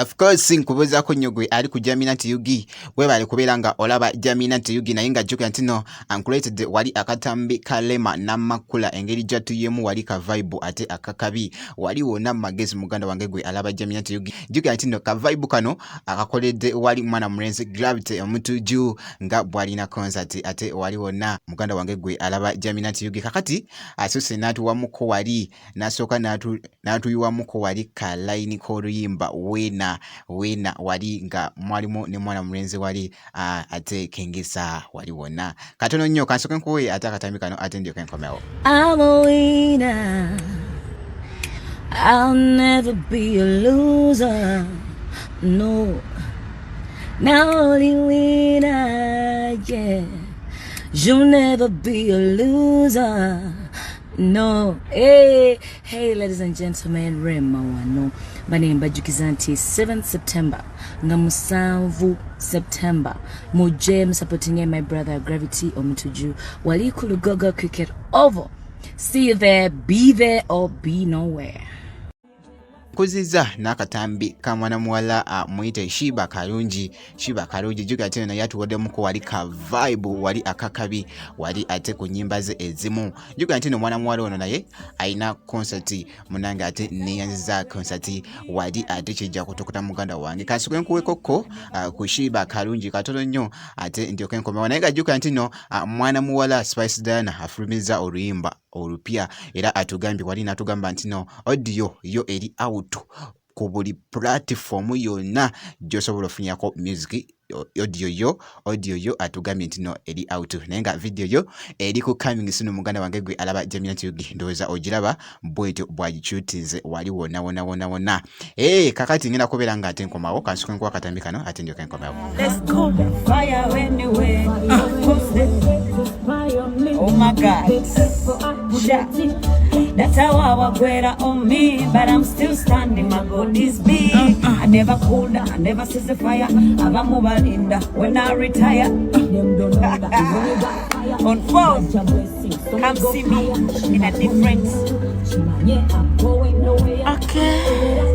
Of course nkubuza ko nyogwe ali ku Jaminant Yugi webale kubeera nga olaba Jaminant Yugi naye nga jjuka ntino uncreated wali akatambi kalema namakula engeri jatuyemu wali ka vibe ate akakabi wali wona magezi muganda wange gwe alaba Jaminant Yugi jjuka ntino ka vibe kano akakoledde wali mwana mulenzi Gravity omutuju nga bwalina concert ate wali wona muganda wange gwe alaba Jaminant Yugi kakati asose natu wamuko wali nasoka natu yuwamuko wali ka line ko luyimba wena wali nga mwalimu ne mwana mulenzi wali ate kengisa wali wona katono nnyo kansoke nkuwe ate akatambi kano ate ndio kenkomewo. I'm a winner, I'll never be a loser, no, not only winner, yeah, you'll never be a loser. No, hey, ladies and gentlemen, Rema wano. My name Bajukizanti, 7th September, Ngamusanvu September. Mujem supporting my brother Gravity Omutuju. Wali Kulugogo Cricket over. See you there, be there or be nowhere. Kuziza nakatambi kamwana muwala muite Shiba Karungi juga tena na yatu wade muko wali ka vibe wali akakabi wali ate ku nyimba ze ezimu juga tena mwana muwala ono naye aina concert munanga ate neyanza concert wali ate kijja kutokuta muganda wange kasuke nkuwe koko ku Shiba Karungi katono nnyo ate ndio kenkomewa naye juga ntino mwana muwala Spice Diana afulumiza oluyimba olupya era atugambye wali natugamba ntino audio yo eri out ku buli platform yonna gyosobola ofunyako music audio yo atugambye ntino eri out naye nga video yo eri ku coming soon muganda wange gwe alaba Jaminant Yugi ndoza ogiraba bwetyo bwagichutize wali wona kakati ngenda kubeera nga ate nkomawo kansuke nkuwa katambi kano ate ndio kenkomawo. Let's go fire anyway. Oh my God, that's how I walk on me, but I'm still standing. My God is big. I never cool down, I never see the fire. I'm a mobile in the when I retire. On phone, come see me in a different. Okay.